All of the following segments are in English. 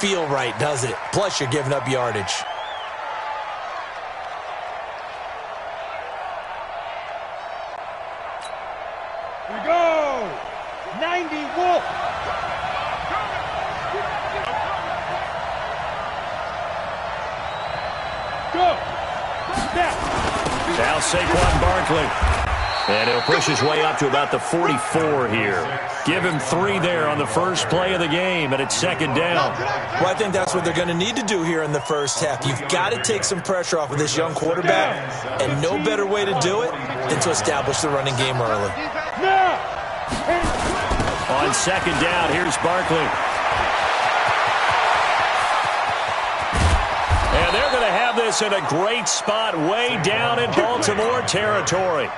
feel right, does it? Plus, you're giving up yardage. We go! 90 Wolf! Go! Snap! Now Saquon Barkley. And he'll push his way up to about the 44 here. Give him 3 there on the first play of the game, and it's second down. Well, I think that's what they're going to need to do here in the first half. You've got to take some pressure off of this young quarterback, and no better way to do it than to establish the running game early. On second down, here's Barkley. And they're going to have this in a great spot way down in Baltimore territory.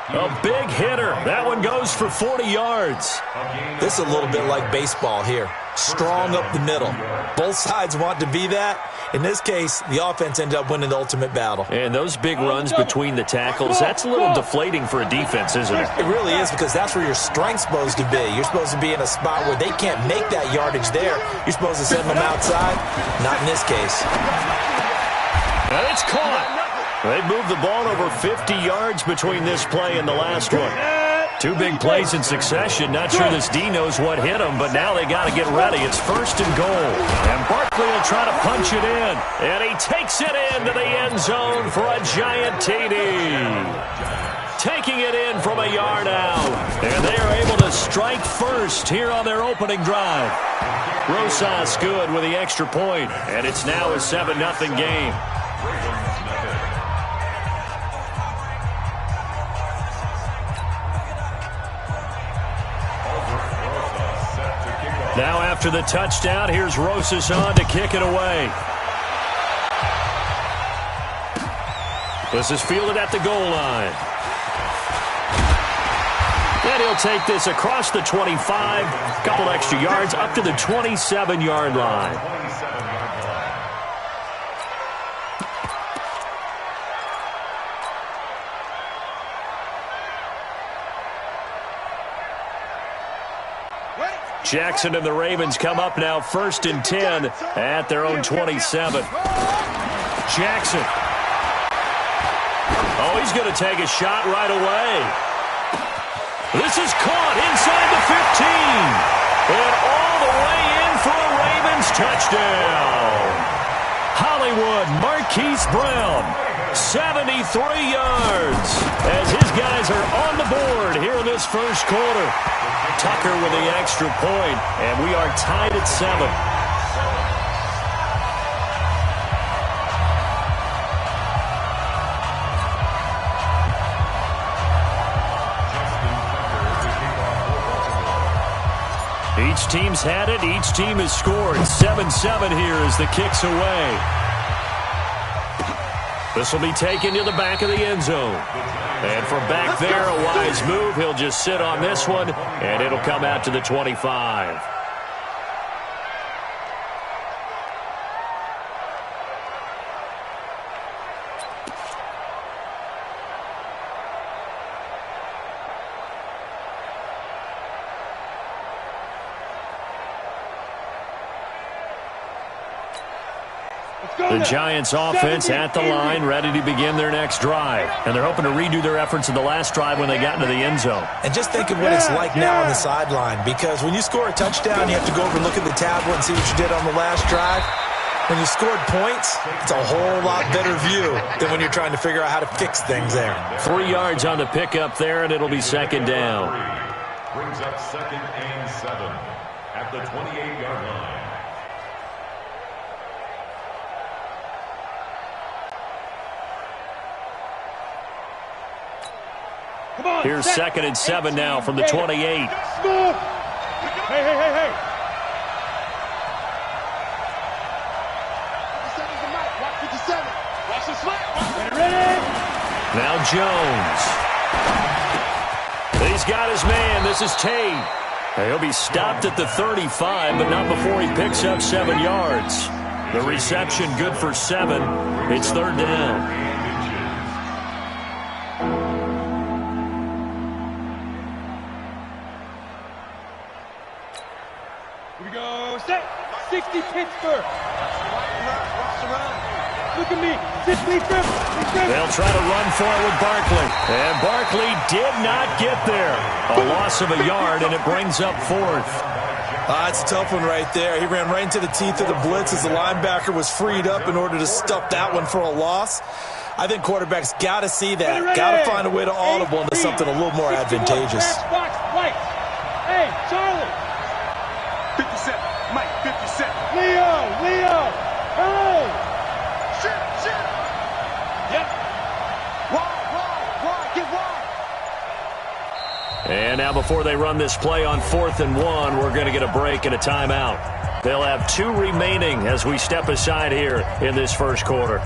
A big hitter. That one goes for 40 yards. This is a little bit like baseball here. Strong up the middle. Both sides want to be that. In this case, the offense ended up winning the ultimate battle. And those big runs between the tackles, that's a little deflating for a defense, isn't it? It really is, because that's where your strength's supposed to be. You're supposed to be in a spot where they can't make that yardage there. You're supposed to send them outside. Not in this case. And it's caught. They moved the ball over 50 yards between this play and the last one. 2 big plays in succession. Not sure this D knows what hit him, but now they got to get ready. It's first and goal. And Barkley will try to punch it in. And he takes it into the end zone for a giant TD. Taking it in from a yard out. And they are able to strike first here on their opening drive. Rosas good with the extra point. And it's now a 7-0 game. Now after the touchdown, here's Rosas on to kick it away. This is fielded at the goal line. And he'll take this across the 25, a couple extra yards, up to the 27-yard line. Jackson and the Ravens come up now first and 10 at their own 27. Jackson. Oh, he's going to take a shot right away. This is caught inside the 15. And all the way in for a Ravens touchdown. Hollywood Marquise Brown, 73 yards, as his guys are on the board here in this first quarter. Tucker with the extra point, and we are tied at 7. Each team's had it. Each team has scored. 7-7 here as the kick's away. This will be taken to the back of the end zone. And from back there, a wise move. He'll just sit on this one, and it'll come out to the 25. The Giants offense at the line, ready to begin their next drive. And they're hoping to redo their efforts in the last drive when they got into the end zone. And just think of what it's like now on the sideline, because when you score a touchdown, you have to go over and look at the tablet and see what you did on the last drive. When you scored points, it's a whole lot better view than when you're trying to figure out how to fix things there. 3 yards on the pickup there, and it'll be second down. Brings up second and 7 at the 28-yard line. Here's second and 7 now from the 28. Hey. Now Jones. He's got his man. This is Tate. He'll be stopped at the 35, but not before he picks up 7 yards. The reception good for 7. It's third down. Here we go. Set. 60 pitch Keeper. Look at me. They'll try to run for it with Barkley. And Barkley did not get there. A loss of a yard, and it brings up fourth. It's a tough one right there. He ran right into the teeth of the blitz as the linebacker was freed up in order to stuff that one for a loss. I think quarterbacks got to see that. Got to find a way to audible into something a little more advantageous. Hey, Charlie. 57. Mike, 57. Leo. Hey. Shit. Yep. Wide, get wide. And now before they run this play on 4th and 1, we're going to get a break and a timeout. They'll have 2 remaining as we step aside here in this first quarter.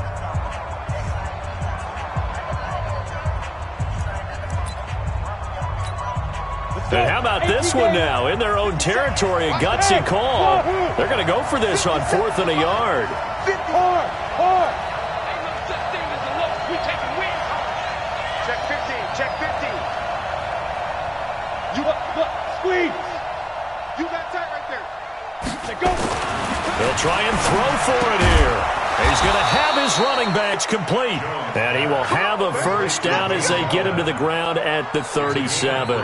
And how about this one now? In their own territory, a gutsy call. They're going to go for this on 4th and a yard. Hard. Check 15. Squeeze. You got tight right there. Go. They'll try and throw for it here. He's going to have his running backs complete. And he will have a first down as they get him to the ground at the 37.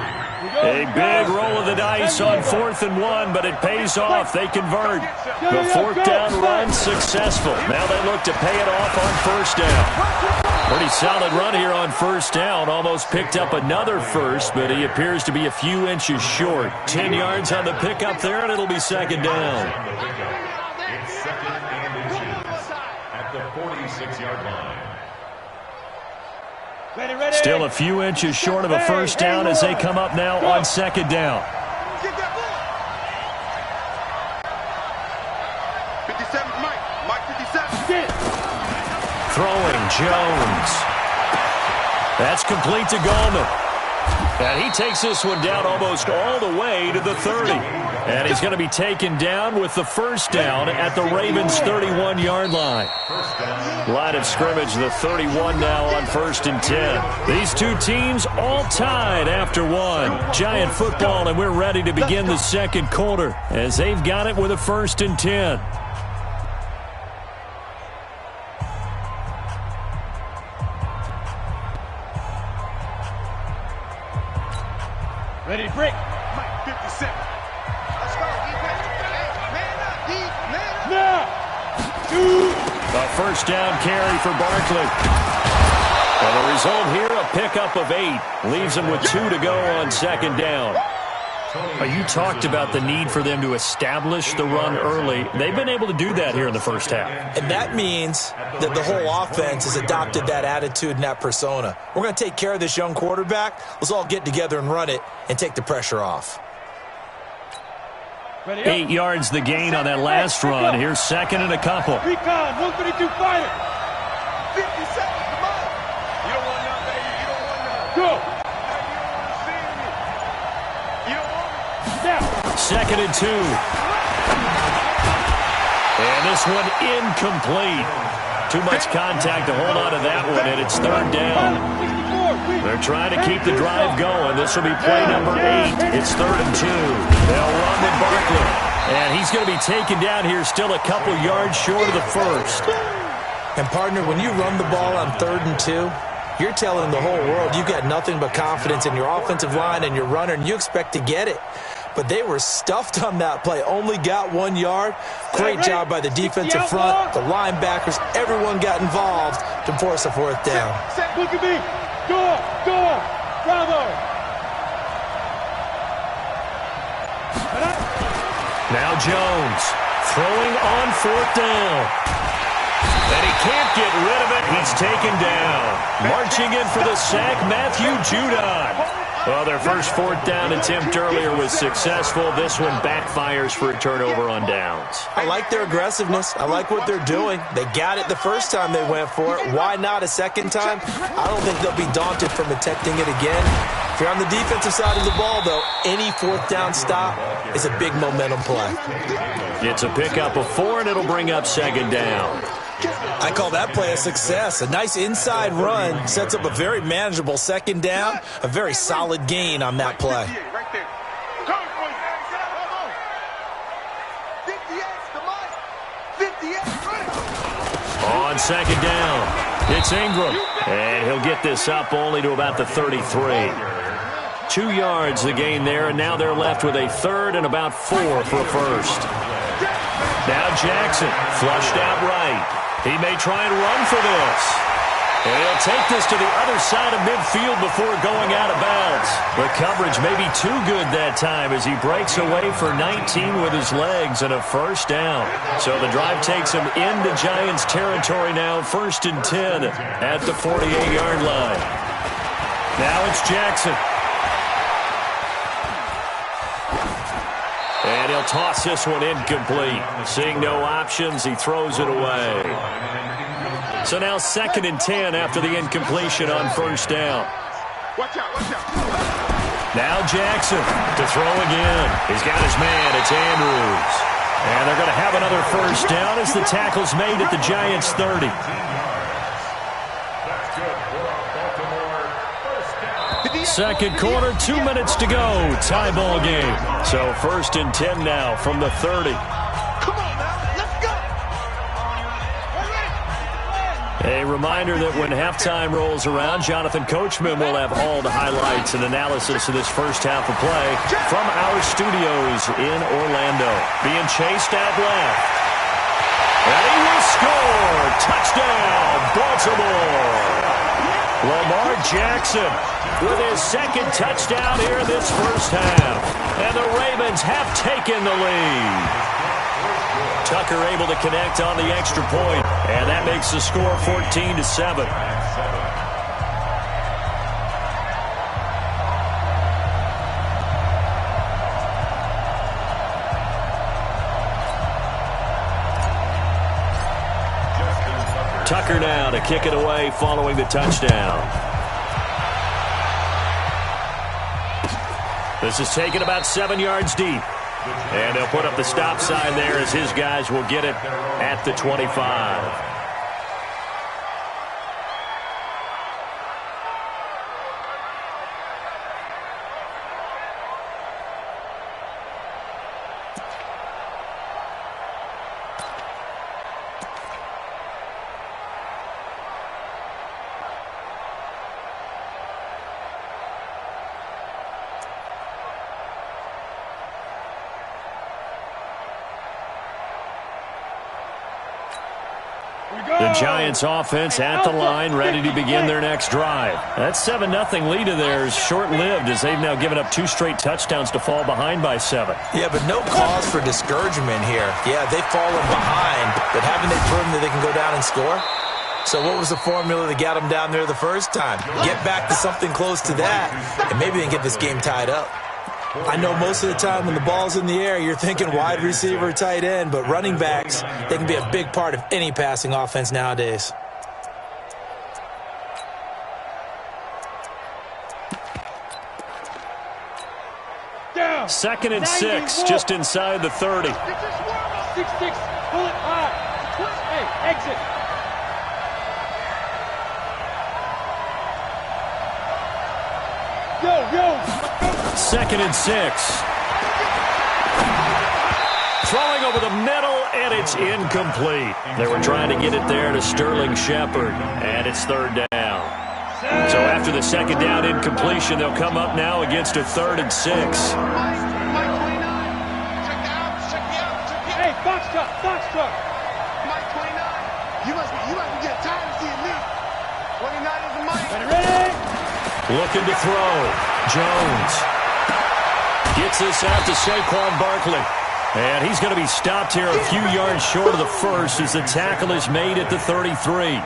A big roll of the dice on 4th and 1, but it pays off. They convert. The 4th down run successful. Now they look to pay it off on first down. Pretty solid run here on first down. Almost picked up another first, but he appears to be a few inches short. 10 yards on the pickup there, and it'll be second down. It's second and inches at the 46-yard line. Ready. Still a few inches short of a first down as they come up now on second down. Get that ball. 57, Mike 57. Throwing Jones. That's complete to Gallman. And he takes this one down almost all the way to the 30. And he's going to be taken down with the first down at the Ravens' 31-yard line. Line of scrimmage, the 31 now on 1st and 10. These two teams all tied after one. Giant football, and we're ready to begin the second quarter as they've got it with a 1st and 10. Ready, break. Mike 57. Let's go. Man up. Now. A first down carry for Barkley. And the result here, a pickup of 8. Leaves them with 2 to go on second down. You talked about the need for them to establish the run early. They've been able to do that here in the first half. And that means that the whole offense has adopted that attitude and that persona. We're going to take care of this young quarterback. Let's all get together and run it and take the pressure off. 8 yards the gain on that last run. Here's second and a couple. Recon, 132 fighter. 50 seconds, come on. You don't want none, baby. You don't want none. Go. You don't want it. Now. Second and 2. And this one incomplete. Too much contact to hold on to that one, and it's third down. They're trying to keep the drive going. This will be play number 8. It's 3rd and 2. They'll run with Barkley. And he's going to be taken down here still a couple yards short of the first. And, partner, when you run the ball on 3rd and 2, you're telling the whole world you've got nothing but confidence in your offensive line and your runner, and you expect to get it. But they were stuffed on that play. Only got 1 yard. Great job by the defensive front, the linebackers. Everyone got involved to force a 4th down. Look at me. Go. Bravo. Now Jones throwing on 4th down. And he can't get rid of it. He's taken down. Marching in for the sack, Matthew Judon. Well, their first 4th down attempt earlier was successful. This one backfires for a turnover on downs. I like their aggressiveness. I like what they're doing. They got it the first time they went for it. Why not a second time? I don't think they'll be daunted from attempting it again. If you're on the defensive side of the ball, though, any 4th down stop is a big momentum play. It's a pickup of 4, and it'll bring up second down. I call that play a success. A nice inside run sets up a very manageable second down, a very solid gain on that play. Right there. On second down, it's Ingram. And he'll get this up only to about the 33. 2 yards the gain there, and now they're left with a third and about 4 for a first. Now Jackson, flushed out right. He may try and run for this. And he'll take this to the other side of midfield before going out of bounds. The coverage may be too good that time as he breaks away for 19 with his legs and a first down. So the drive takes him into Giants territory now, 1st and 10 at the 48-yard line. Now it's Jackson. And he'll toss this one incomplete. Seeing no options, he throws it away. So now 2nd and 10 after the incompletion on first down. Watch out, watch out. Now Jackson to throw again. He's got his man. It's Andrews. And they're going to have another first down as the tackle's made at the Giants' 30. Second quarter, 2 minutes to go. Tie ball game. So 1st and 10 now from the 30. Come on now, let's go. A reminder that when halftime rolls around, Jonathan Coachman will have all the highlights and analysis of this first half of play from our studios in Orlando. Being chased out left. And he will score. Touchdown, Baltimore. Lamar Jackson with his 2nd touchdown here in this first half. And the Ravens have taken the lead. Tucker able to connect on the extra point, and that makes the score 14-7. Tucker now to kick it away following the touchdown. This is taken about 7 yards deep. And he'll put up the stop sign there as his guys will get it at the 25. The Giants offense at the line, ready to begin their next drive. That 7-0 lead of theirs short-lived as they've now given up 2 straight touchdowns to fall behind by 7. Yeah, but no cause for discouragement here. Yeah, they've fallen behind, but haven't they proven that they can go down and score? So what was the formula that got them down there the first time? Get back to something close to that, and maybe they can get this game tied up. I know most of the time when the ball's in the air, you're thinking wide receiver, tight end, but running backs, they can be a big part of any passing offense nowadays. Down. 2nd and 6, just inside the 30. 6-6, pull it high. Hey, exit. Yo. 2nd and 6. Throwing over the middle, and it's incomplete. They were trying to get it there to Sterling Shepard, and it's 3rd down. So after the 2nd down incompletion, they'll come up now against a 3rd and 6. Hey, box truck. Mike 29. You must be getting tired of seeing me. 29 is the mic. Ready? Looking to throw. Jones gets this out to Saquon Barkley. And he's going to be stopped here a few yards short of the first as the tackle is made at the 33.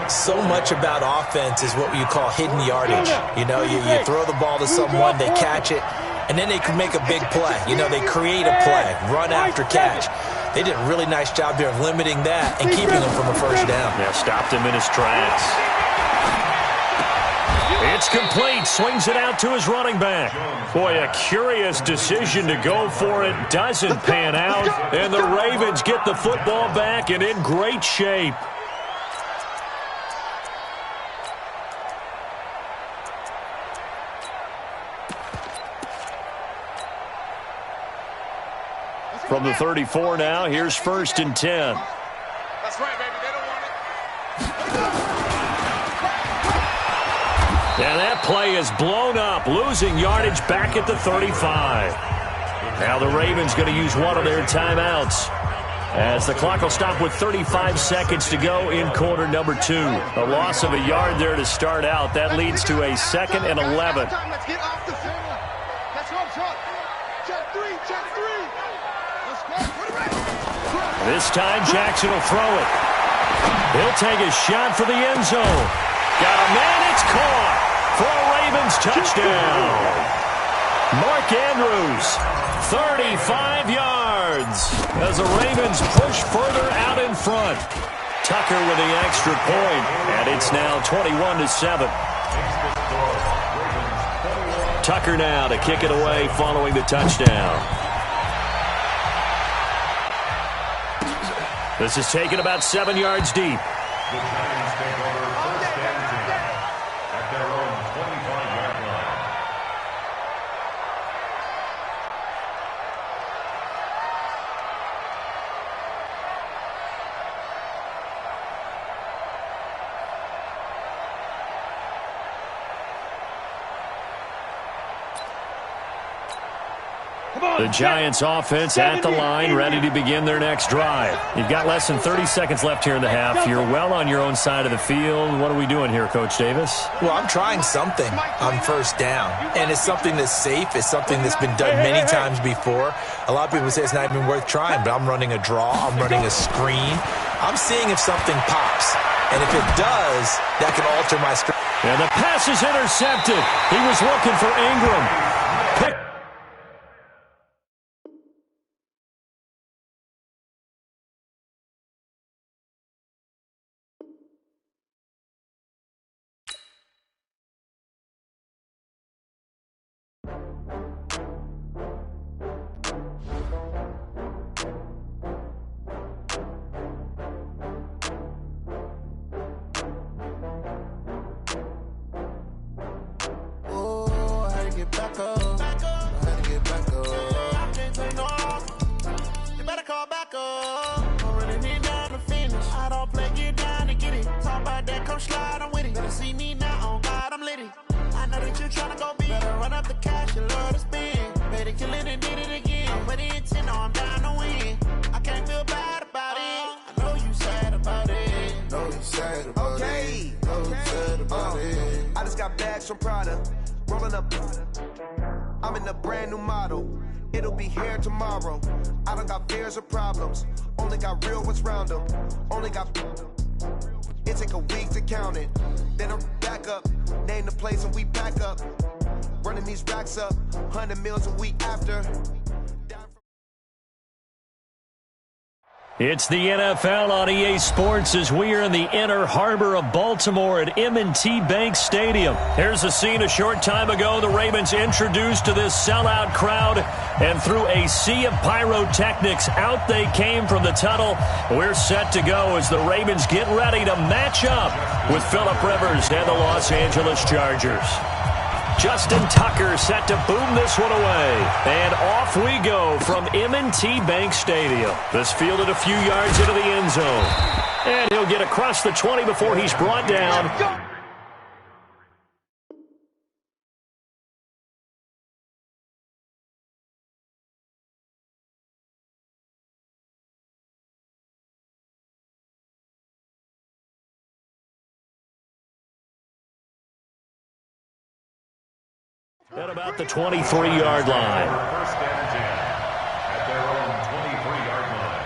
So much about offense is what you call hidden yardage. You know, you throw the ball to someone, they catch it, and then they can make a big play. You know, they create a play, run after catch. They did a really nice job there of limiting that and keeping him from a first down. Yeah, stopped him in his tracks. It's complete. Swings it out to his running back. Boy, a curious decision to go for it. Doesn't pan out. And the Ravens get the football back and in great shape. From the 34 now, here's 1st and 10. That's right, baby. They don't want it. And that play is blown up, losing yardage back at the 35. Now the Ravens going to use one of their timeouts, as the clock will stop with 35 seconds to go in quarter number 2. A loss of a yard there to start out. That leads to a 2nd and 11. Let's get off the field. Let's go, Chuck. Check three. Let's go. This time Jackson will throw it. He'll take a shot for the end zone. Got a man, it's caught for a Ravens touchdown. Mark Andrews, 35 yards as the Ravens push further out in front. Tucker with the extra point, and it's now 21-7. Tucker now to kick it away following the touchdown. This is taken about 7 yards deep. The Giants take over first and 10 at their own 25-yard line. The Giants offense at the line, ready to begin their next drive. You've got less than 30 seconds left here in the half. You're well on your own side of the field. What are we doing here, Coach Davis? Well, I'm trying something on first down, and it's something that's safe. It's something that's been done many times before. A lot of people say it's not even worth trying, but I'm running a draw. I'm running a screen. I'm seeing if something pops, and if it does, that can alter my strategy. And the pass is intercepted. He was looking for Ingram. I'm in a brand new model. It'll be here tomorrow. I don't got fears or problems. Only got real ones round them. Only got. It take a week to count it. Then I'm back up. Name the place and we back up. Running these racks up. 100 meals a week after. It's the NFL on EA Sports as we are in the inner harbor of Baltimore at M&T Bank Stadium. Here's a scene a short time ago. The Ravens introduced to this sellout crowd, and through a sea of pyrotechnics, out they came from the tunnel. We're set to go as the Ravens get ready to match up with Phillip Rivers and the Los Angeles Chargers. Justin Tucker set to boom this one away. And off we go from M&T Bank Stadium. This fielded a few yards into the end zone. And he'll get across the 20 before he's brought down. At about the 23-yard line. First and 10 at their own 23-yard line.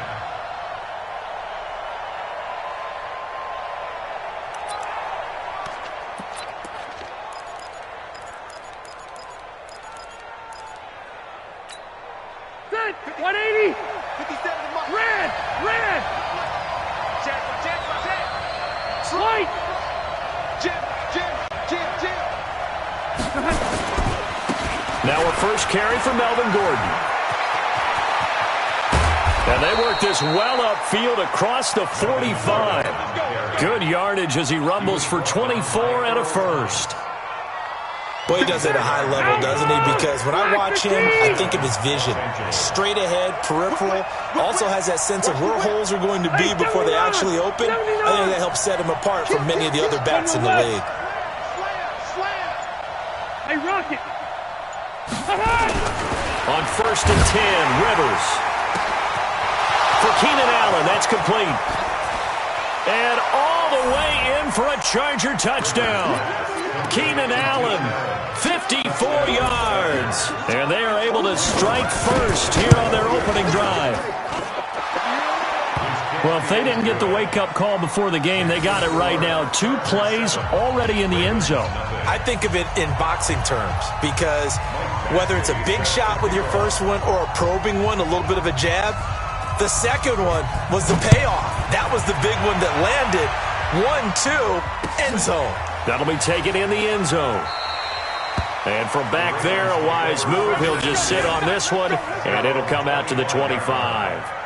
Set. 180. 57 to Mark. Red. Check. Slight. Jim. Now a first carry for Melvin Gordon. And they work this well upfield across the 45. Good yardage as he rumbles for 24 and a first. Boy, he does it at a high level, doesn't he? Because when I watch him, I think of his vision. Straight ahead, peripheral. Also has that sense of where holes are going to be before they actually open. I think that helps set him apart from many of the other backs in the league. Hey, Rocket! On 1st and 10, Rivers. For Keenan Allen, that's complete. And all the way in for a Charger touchdown. Keenan Allen, 54 yards. And they are able to strike first here on their opening drive. Well, if they didn't get the wake-up call before the game, they got it right now. 2 plays already in the end zone. I think of it in boxing terms because whether it's a big shot with your first one or a probing one, a little bit of a jab, the second one was the payoff. That was the big one that landed. 1-2, end zone. That'll be taken in the end zone. And from back there, a wise move. He'll just sit on this one, and it'll come out to the 25.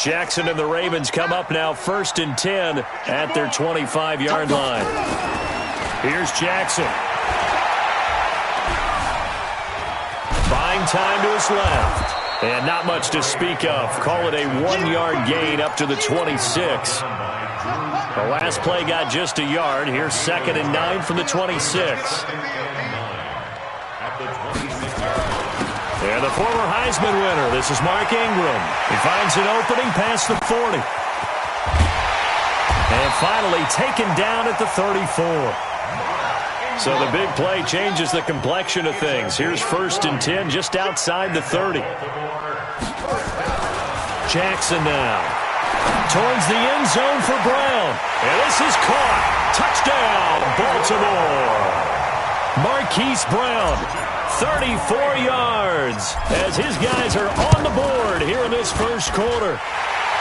Jackson and the Ravens come up now 1st and 10 at their 25-yard line. Here's Jackson. Buying time to his left. And not much to speak of. Call it a 1-yard gain up to the 26. The last play got just a yard. Here's 2nd and 9 from the 26. And the former Heisman winner, this is Mark Ingram. He finds an opening past the 40. And finally taken down at the 34. So the big play changes the complexion of things. Here's 1st and 10 just outside the 30. Jackson now. Towards the end zone for Brown. And this is caught. Touchdown, Baltimore. Marquise Brown. 34 yards as his guys are on the board here in this first quarter.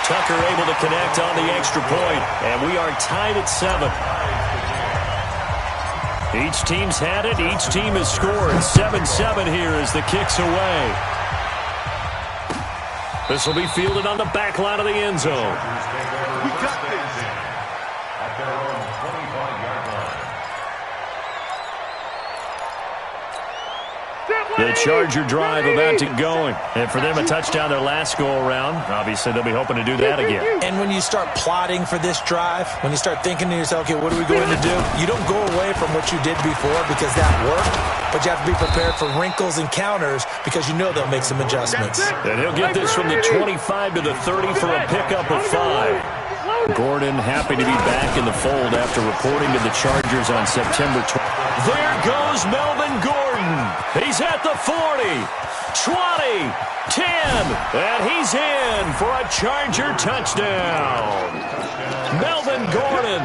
Tucker able to connect on the extra point, and we are tied at 7. Each team's had it. Each team has scored. 7-7 here as the kick's away. This will be fielded on the back line of the end zone. We got this. At their own 25-yard line. The Charger drive about to going. And for them, a touchdown their last go-around. Obviously, they'll be hoping to do that again. And when you start plotting for this drive, when you start thinking to yourself, okay, what are we going to do? You don't go away from what you did before because that worked, but you have to be prepared for wrinkles and counters because you know they'll make some adjustments. And he'll get this from the 25 to the 30 for a pickup of 5. Gordon happy to be back in the fold after reporting to the Chargers on September 20th. There goes Melvin Gordon. He's at the 40, 20, 10, and he's in for a Charger touchdown. Melvin Gordon,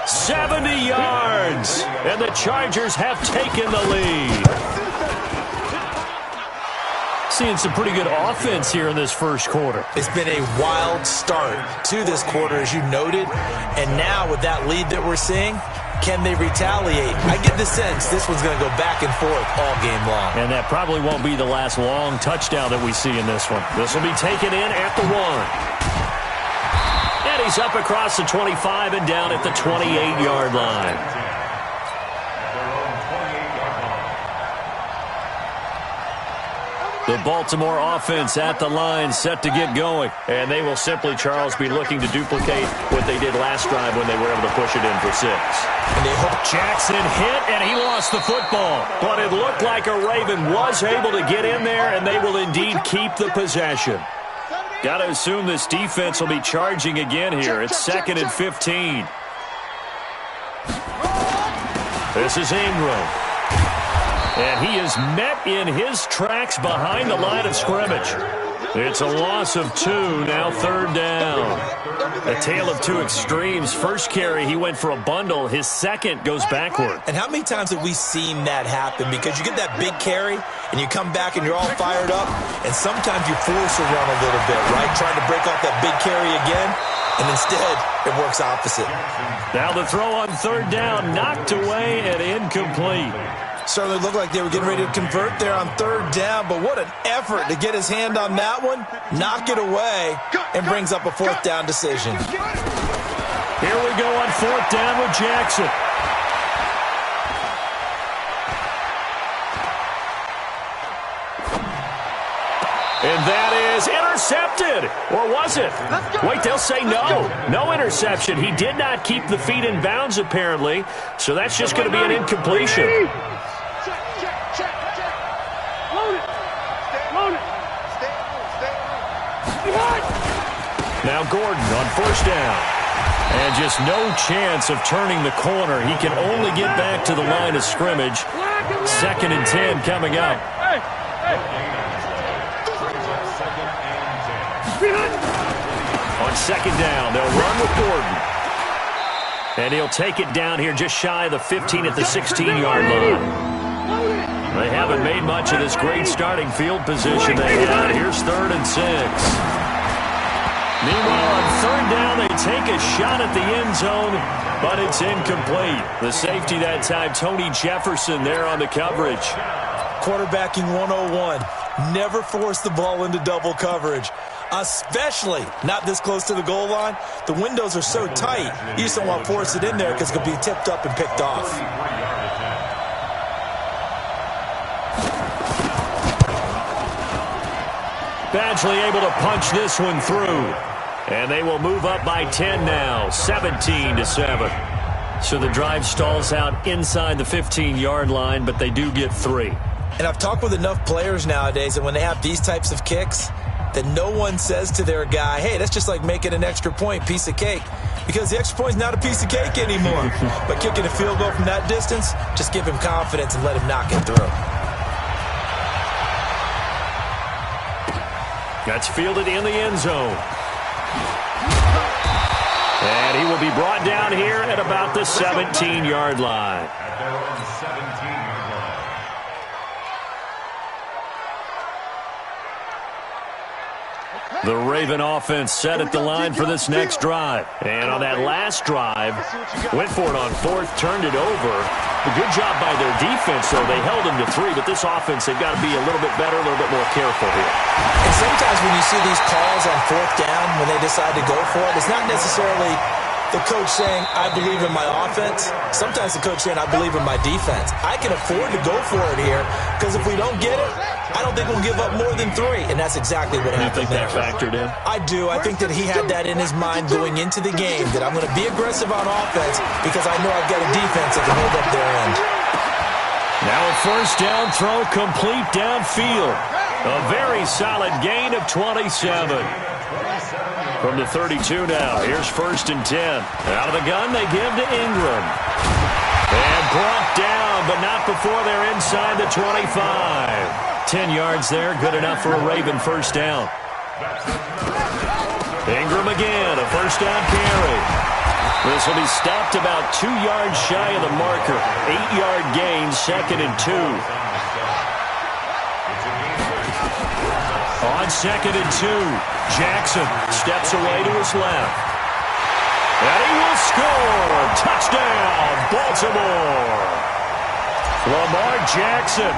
70 yards, and the Chargers have taken the lead. Seeing some pretty good offense here in this first quarter. It's been a wild start to this quarter, as you noted, and now with that lead that we're seeing, can they retaliate? I get the sense this one's going to go back and forth all game long. And that probably won't be the last long touchdown that we see in this one. This will be taken in at the 1. And he's up across the 25 and down at the 28-yard line. The Baltimore offense at the line, set to get going. And they will simply, Charles, be looking to duplicate what they did last drive when they were able to push it in for 6. And they hope Jackson hit, and he lost the football. But it looked like a Raven was able to get in there, and they will indeed keep the possession. Got to assume this defense will be charging again here. It's 2nd and 15. This is Ingram. And he is met in his tracks behind the line of scrimmage. It's a loss of 2, now 3rd down. A tale of two extremes. First carry, he went for a bundle. His second goes backward. And how many times have we seen that happen? Because you get that big carry, and you come back and you're all fired up, and sometimes you force a run a little bit, right? Trying to break off that big carry again. And instead, it works opposite. Now the throw on third down, knocked away and incomplete. Certainly looked like they were getting ready to convert there on third down, but what an effort to get his hand on that one, knock it away, and brings up a fourth down decision. Here we go on fourth down with Jackson. And that is intercepted. Or was it? Wait, they'll say no. No interception. He did not keep the feet in bounds, apparently. So that's just going to be an incompletion. Check. Load it. Now Gordon on first down. And just no chance of turning the corner. He can only get back to the line of scrimmage. 2nd and 10 coming up. On second down, they'll run with Gordon. And he'll take it down here just shy of the 15 at the 16-yard line. They haven't made much of this great starting field position they had. Here's 3rd and 6. Meanwhile, on third down, they take a shot at the end zone, but it's incomplete. The safety that time, Tony Jefferson there on the coverage. Quarterbacking 101. Never force the ball into double coverage, especially not this close to the goal line. The windows are so tight, you just don't want to force it in there because it could be tipped up and picked off. Badgley able to punch this one through. And they will move up by 10 now, 17-7. So the drive stalls out inside the 15-yard line, but they do get 3. And I've talked with enough players nowadays that when they have these types of kicks, that no one says to their guy, hey, that's just like making an extra point, piece of cake. Because the extra point is not a piece of cake anymore. But kicking a field goal from that distance, just give him confidence and let him knock it through. That's fielded in the end zone. And he will be brought down here at about the 17-yard line. At their own 17-yard line. The Raven offense set at the line for this next drive. And on that last drive, went for it on fourth, turned it over. A good job by their defense, though. They held him to 3, but this offense, they've got to be a little bit better, a little bit more careful here. And sometimes when you see these calls on fourth down, when they decide to go for it, it's not necessarily the coach saying, I believe in my offense. Sometimes the coach saying, I believe in my defense. I can afford to go for it here because if we don't get it, I don't think we'll give up more than 3. And that's exactly what happened there. You think that factored in? I do. I think that he had that in his mind going into the game, that I'm going to be aggressive on offense because I know I've got a defense that can hold up their end. Now a first down throw complete downfield. A very solid gain of 27. From the 32 now, here's 1st and 10. Out of the gun, they give to Ingram. And brought down, but not before they're inside the 25. 10 yards there, good enough for a Raven first down. Ingram again, a first down carry. This will be stopped about 2 yards shy of the marker. 8-yard gain, 2nd and 2. On 2nd and 2, Jackson steps away to his left. And he will score! Touchdown, Baltimore! Lamar Jackson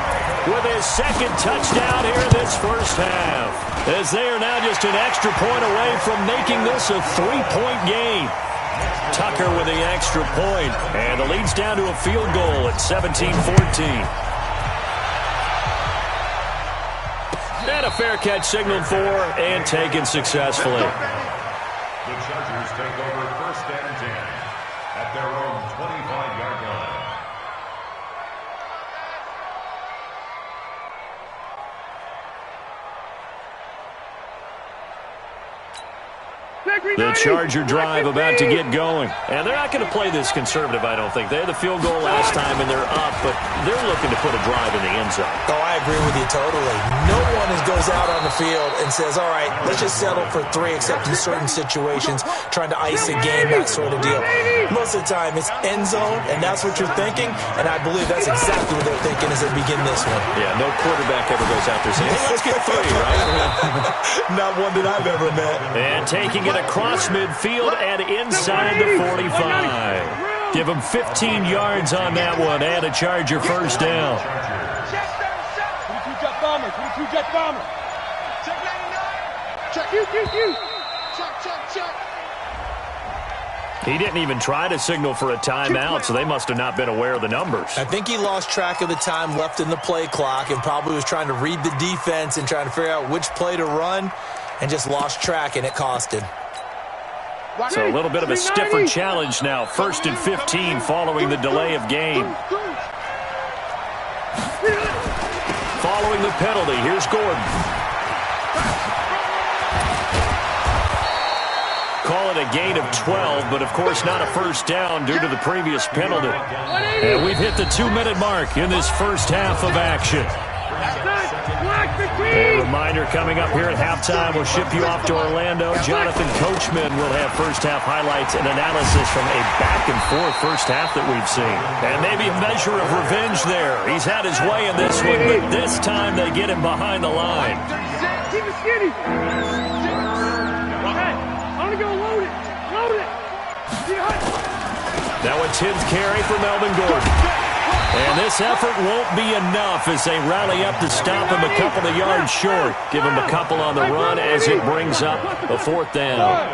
with his 2nd touchdown here in this first half. As they are now just an extra point away from making this a 3-point game. Tucker with the extra point, and the lead's down to a field goal at 17-14. And a fair catch signaled for and taken successfully. The Chargers take over 1st and 10 at their own 25-yard line. The Charger drive about to get going. And they're not going to play this conservative, I don't think. They had the field goal last time, and they're up, but they're looking to put a drive in the end zone. Oh, I agree with you totally. No one goes out on the field and says, all right, let's just settle for 3, except in certain situations, trying to ice a game, that sort of deal. Most of the time, it's end zone, and that's what you're thinking, and I believe that's exactly what they're thinking as they begin this one. Yeah, no quarterback ever goes out there saying, hey, let's get 3, right? Not one that I've ever met. And taking it across midfield and inside the 45. Give him 15 yards on that one and a Charger first down. 22 jet bomber, 22 jet bomber. Check 99. Check. Check. He didn't even try to signal for a timeout, so they must have not been aware of the numbers. I think he lost track of the time left in the play clock and probably was trying to read the defense and trying to figure out which play to run and just lost track, and it cost him. So a little bit of a stiffer challenge now. 1st and 15 following the delay of game. Following the penalty, here's Gordon. Call it a gain of 12, but of course not a first down due to the previous penalty. And we've hit the 2-minute mark in this first half of action. A reminder coming up here at halftime, we'll ship you off to Orlando. Jonathan Coachman will have first half highlights and analysis from a back-and-forth first half that we've seen. And maybe a measure of revenge there. He's had his way in this one, but this time they get him behind the line. Keep it skinny. Okay, I'm going to go load it. Now a 10th carry for Melvin Gordon. And this effort won't be enough as they rally up to stop him a couple of yards short. Give him a couple on the run as it brings up a 4th down.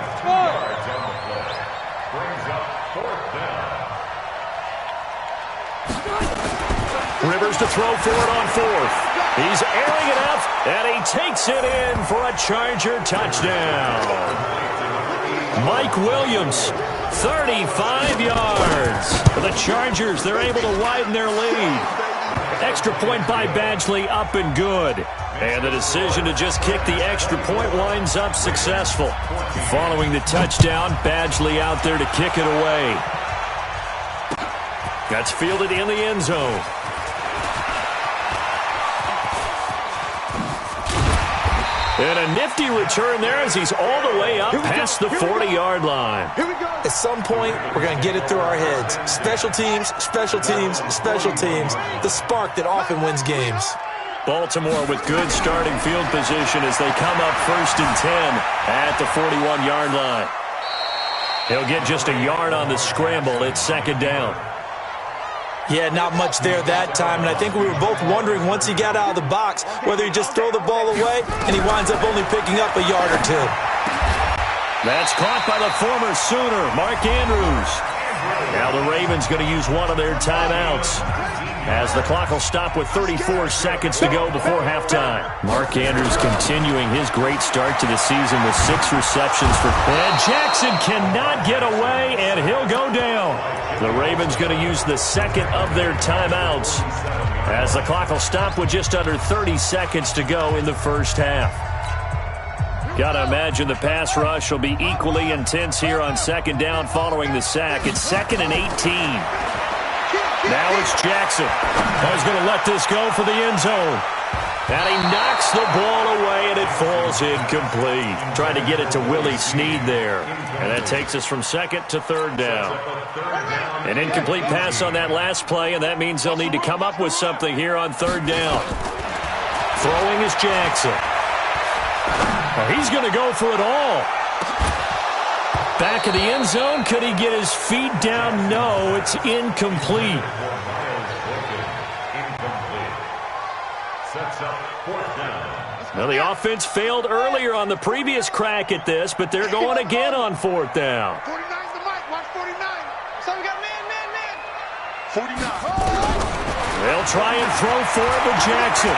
Rivers to throw for it on 4th. He's airing it out, and he takes it in for a Charger touchdown. Mike Williams, 35 yards. For the Chargers, they're able to widen their lead. Extra point by Badgley, up and good. And the decision to just kick the extra point winds up successful. Following the touchdown, Badgley out there to kick it away. That's fielded in the end zone. And a nifty return there as he's all the way up past the 40-yard line. At some point, we're going to get it through our heads. Special teams, special teams, special teams. The spark that often wins games. Baltimore with good starting field position as they come up 1st and 10 at the 41-yard line. He'll get just a yard on the scramble. It's 2nd down. Yeah, not much there that time, and I think we were both wondering once he got out of the box whether he'd just throw the ball away, and he winds up only picking up a yard or 2. That's caught by the former Sooner, Mark Andrews. Now the Ravens going to use one of their timeouts as the clock will stop with 34 seconds to go before halftime. Mark Andrews continuing his great start to the season with 6 receptions for... And Jackson cannot get away, and he'll go down. The Ravens going to use the 2nd of their timeouts as the clock will stop with just under 30 seconds to go in the first half. Got to imagine the pass rush will be equally intense here on 2nd down following the sack. It's 2nd and 18. Now it's Jackson. He's going to let this go for the end zone. And he knocks the ball away, and it falls incomplete. Trying to get it to Willie Snead there. And that takes us from 2nd to 3rd down. An incomplete pass on that last play, and that means they'll need to come up with something here on 3rd down. Throwing is Jackson. He's going to go for it all. Back of the end zone. Could he get his feet down? No, it's incomplete. Now the offense failed earlier on the previous crack at this, but they're going again on 4th down. 49's the mic. Watch 49. So we got man. 49. They'll try and throw for it with Jackson.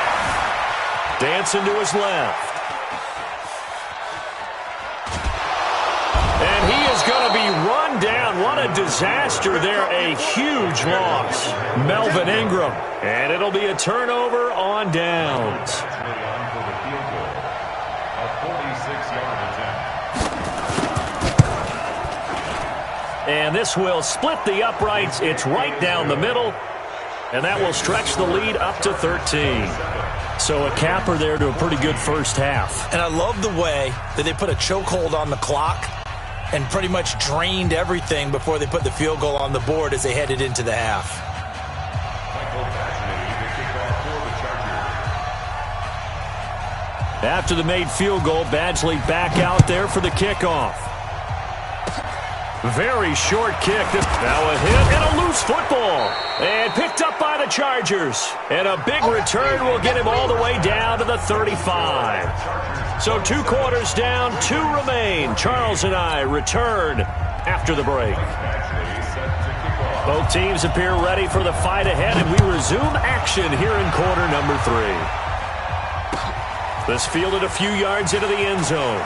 Dancing to his left. And he is going to be run down. What a disaster there. A huge loss. Melvin Ingram. And it'll be a turnover on downs. And this will split the uprights. It's right down the middle. And that will stretch the lead up to 13. So a capper there to a pretty good first half. And I love the way that they put a chokehold on the clock and pretty much drained everything before they put the field goal on the board as they headed into the half. After the made field goal, Badgley back out there for the kickoff. Very short kick. Now a hit and a loose football. And picked up by the Chargers. And a big return will get him all the way down to the 35. So 2 quarters down, 2 remain. Charles and I return after the break. Both teams appear ready for the fight ahead, and we resume action here in quarter number 3. This fielded a few yards into the end zone.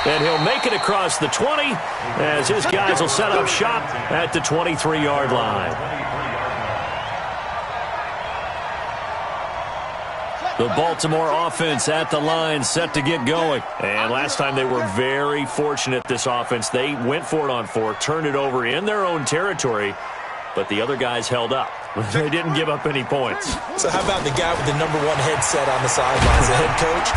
And he'll make it across the 20 as his guys will set up shop at the 23-yard line. The Baltimore offense at the line set to get going. And last time they were very fortunate, this offense. They went for it on 4, turned it over in their own territory, but the other guys held up. They didn't give up any points. So how about the guy with the #1 headset on the sidelines, the head coach?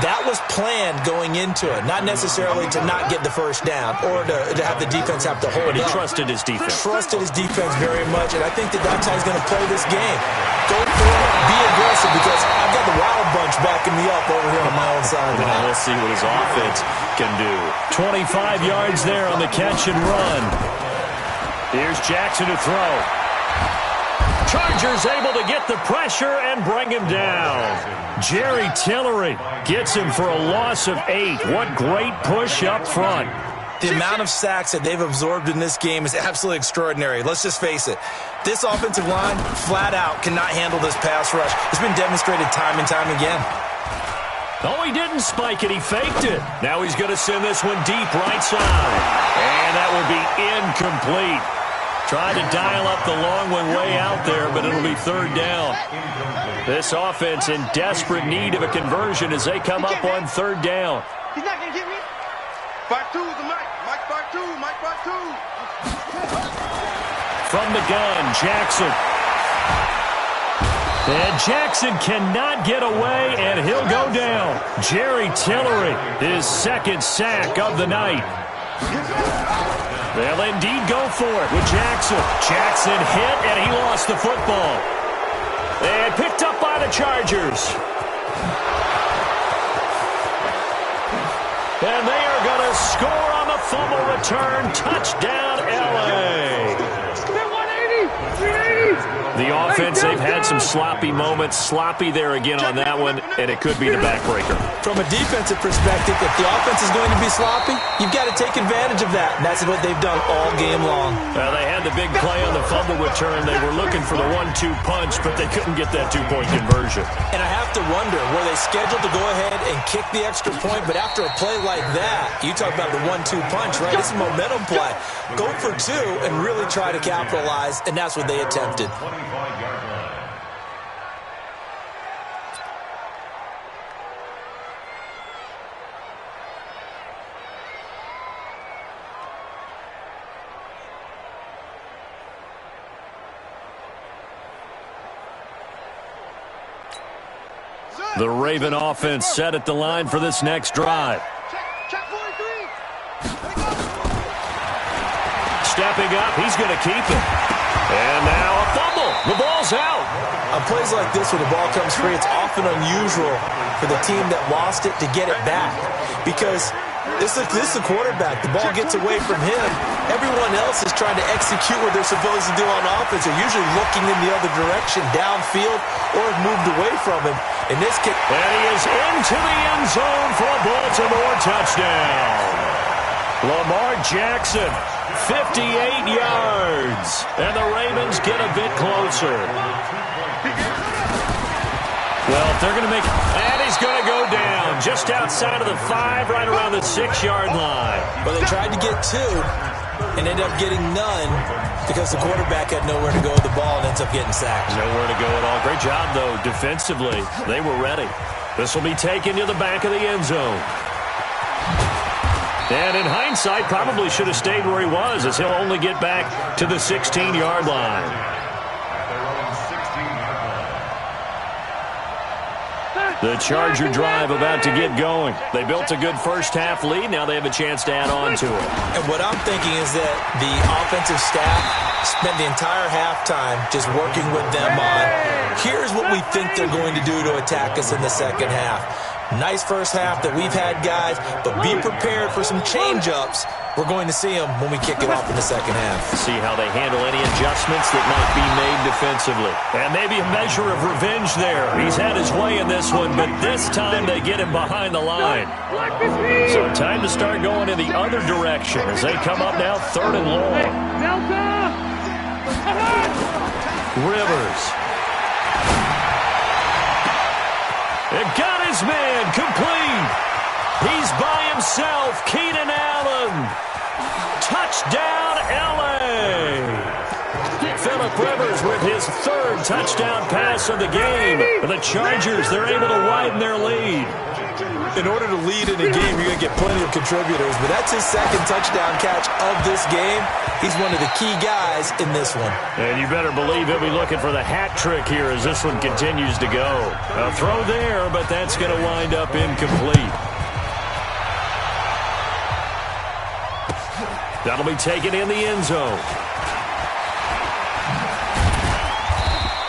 That was planned going into it, not necessarily to not get the first down or to have the defense have to hold it. But he trusted his defense. Trusted his defense very much, and I think that that's how he's going to play this game. Go for it, be aggressive, because I've got the Wild Bunch backing me up over here on my own side. Now let's see what his offense can do. 25 yards there on the catch and run. Here's Jackson to throw. Chargers able to get the pressure and bring him down. Jerry Tillery gets him for a loss of 8. What great push up front. The amount of sacks that they've absorbed in this game is absolutely extraordinary. Let's just face it. This offensive line, flat out, cannot handle this pass rush. It's been demonstrated time and time again. Oh, he didn't spike it. He faked it. Now he's going to send this one deep right side. And that will be incomplete. Tried to dial up the long one way out there, but it'll be 3rd down. This offense in desperate need of a conversion as they come up on 3rd down. He's not going to get me. Part 2 is the Mike. Mike part 2. Mike part 2. From the gun, Jackson. And Jackson cannot get away, and he'll go down. Jerry Tillery, his 2nd sack of the night. They'll indeed go for it with Jackson. Jackson hit, and he lost the football. And picked up by the Chargers. And they are going to score on the fumble return. Touchdown, L.A. 380. The offense, they've had some sloppy moments. Sloppy there again on that one, and it could be the backbreaker. From a defensive perspective, if the offense is going to be sloppy, you've got to take advantage of that. And that's what they've done all game long. Well, they had the big play on the fumble return. They were looking for the 1-2 punch, but they couldn't get that 2-point conversion. And I have to wonder, were they scheduled to go ahead and kick the extra point? But after a play like that, you talk about the 1-2 punch, right? This is a momentum play. Go for 2 and really try to capitalize, and that's what they attempted. 25-yard line. The Raven offense set at the line for this next drive. Check 43. Stepping up, he's going to keep it. And now a fumble. The ball's out. On plays like this, when the ball comes free, it's often unusual for the team that lost it to get it back. Because this is the quarterback. The ball gets away from him. Everyone else is trying to execute what they're supposed to do on offense. They're usually looking in the other direction, downfield, or have moved away from him. In this case, And he is into the end zone for a Baltimore touchdown. Lamar Jackson, 58 yards. And the Ravens get a bit closer. Well, if they're going to make it, and he's going to go down just outside of the 5, right around the 6-yard line. well, they tried to get 2 and ended up getting none because the quarterback had nowhere to go with the ball and ends up getting sacked. Nowhere to go at all. Great job, though, defensively. They were ready. This will be taken to the back of the end zone. And in hindsight, probably should have stayed where he was, as he'll only get back to the 16-yard line. The Charger drive about to get going. They built a good first-half lead. Now they have a chance to add on to it. And what I'm thinking is that the offensive staff spent the entire halftime just working with them on, here's what we think they're going to do to attack us in the second half. Nice first half that we've had, guys, but be prepared for some change-ups. We're going to see them when we kick it off in the second half. See how they handle any adjustments that might be made defensively. And maybe a measure of revenge there. He's had his way in this one, but this time they get him behind the line. So time to start going in the other direction as they come up now 3rd and long. Rivers. It got his man complete. He's by himself. Keenan Allen. Touchdown, L.A. Phillip Rivers with his 3rd touchdown pass of the game. The Chargers, they're able to widen their lead. In order to lead in a game, you're going to get plenty of contributors, but that's his 2nd touchdown catch of this game. He's one of the key guys in this one. And you better believe he'll be looking for the hat trick here as this one continues to go. A throw there, but that's going to wind up incomplete. That'll be taken in the end zone.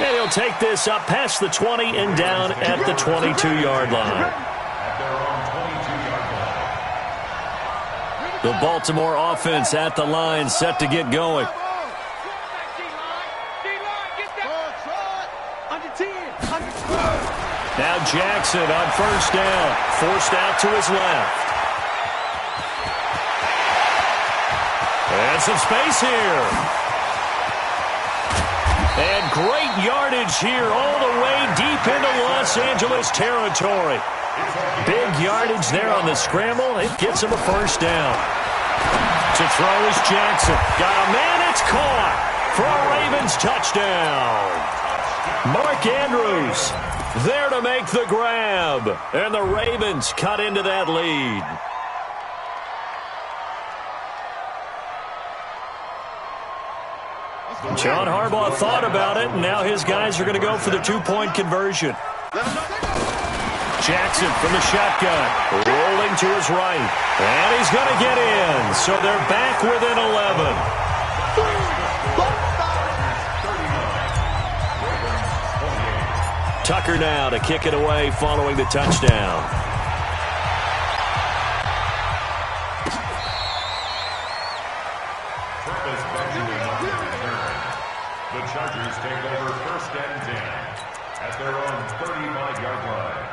And he'll take this up past the 20 and down at the 22-yard line. The Baltimore offense at the line, set to get going. Now Jackson on 1st down, forced out to his left. And some space here. And great yardage here all the way deep into Los Angeles territory. Big yardage there on the scramble. It gets him a 1st down. To throw is Jackson. Got a man, it's caught for a Ravens touchdown. Mark Andrews there to make the grab. And the Ravens cut into that lead. John Harbaugh thought about it, and now his guys are going to go for the 2-point conversion. Jackson from the shotgun, rolling to his right, and he's going to get in, so they're back within 11. Tucker now to kick it away following the touchdown. The Chargers take over 1st and 10 at their own 35-yard line.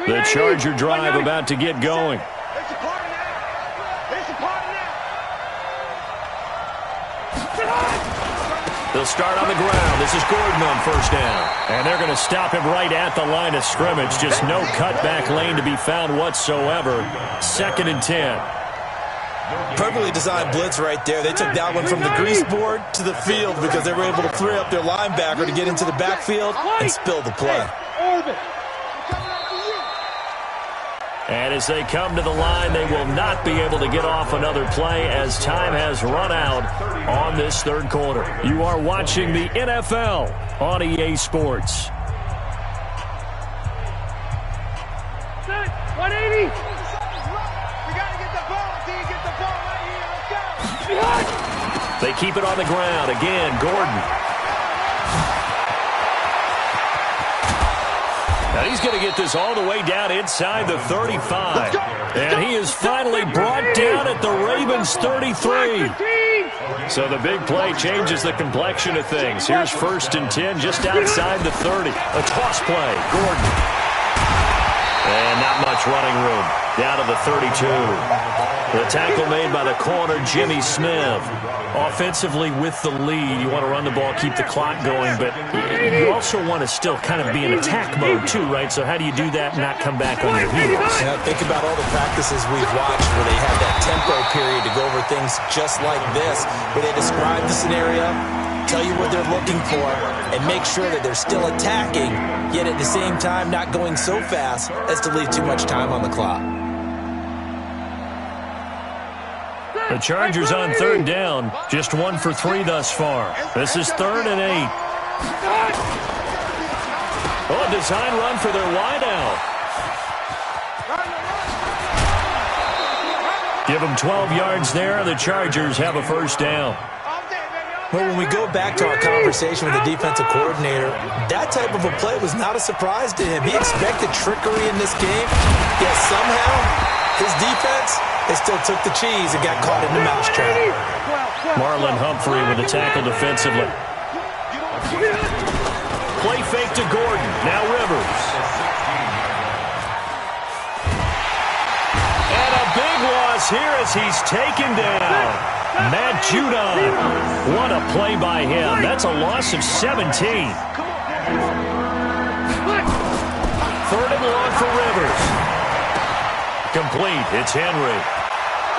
The Charger drive about to get going. They'll start on the ground. This is Gordon on 1st down. And they're going to stop him right at the line of scrimmage. Just no cutback lane to be found whatsoever. 2nd and 10. Perfectly designed blitz right there. They took that one from the grease board to the field because they were able to free up their linebacker to get into the backfield and spill the play. And as they come to the line, they will not be able to get off another play as time has run out on this 3rd quarter. You are watching the NFL on EA Sports. 180. We got to get the ball. D, get the ball right here. Let's go. They keep it on the ground. Again, Gordon. Now he's going to get this all the way down inside the 35. And he is finally brought down at the Ravens 33. So the big play changes the complexion of things. Here's 1st and 10 just outside the 30. A toss play. Gordon. And not much running room. Down to the 32. The tackle made by the corner, Jimmy Smith. Offensively with the lead, you want to run the ball, keep the clock going, but you also want to still kind of be in attack mode too, right? So how do you do that and not come back on your heels? Yeah, think about all the practices we've watched where they have that tempo period to go over things just like this, where they describe the scenario, tell you what they're looking for, and make sure that they're still attacking, yet at the same time not going so fast as to leave too much time on the clock. The Chargers on third down. Just 1 for 3 thus far. This is 3rd and 8. Oh, a design run for their wideout. Give them 12 yards there. The Chargers have a first down. Well, when we go back to our conversation with the defensive coordinator, that type of a play was not a surprise to him. He expected trickery in this game, yet somehow his defense, they still took the cheese and got caught in the mousetrap. Marlon Humphrey with the tackle defensively. Play fake to Gordon. Now Rivers. And a big loss here as he's taken down. Matt Judon. What a play by him. That's a loss of 17. 3rd and long for Rivers. Complete. It's Henry.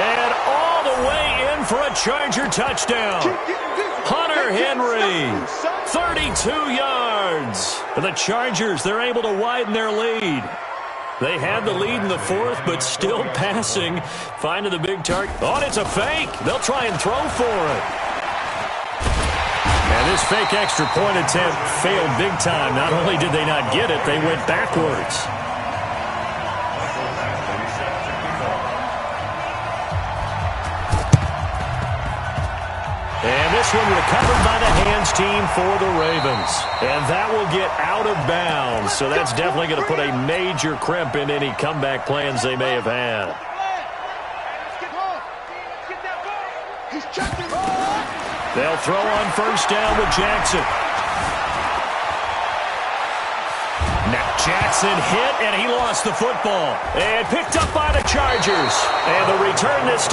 And all the way in for a Charger touchdown. Hunter Henry. 32 yards. The Chargers, they're able to widen their lead. They had the lead in the 4th, but still passing. Finding the big target. Oh, and it's a fake. They'll try and throw for it. And this fake extra point attempt failed big time. Not only did they not get it, they went backwards. And this one recovered by the hands team for the Ravens. And that will get out of bounds. So that's definitely going to put a major crimp in any comeback plans they may have had. They'll throw on first down with Jackson. Now Jackson hit, and he lost the football. And picked up by the Chargers. And the return this time.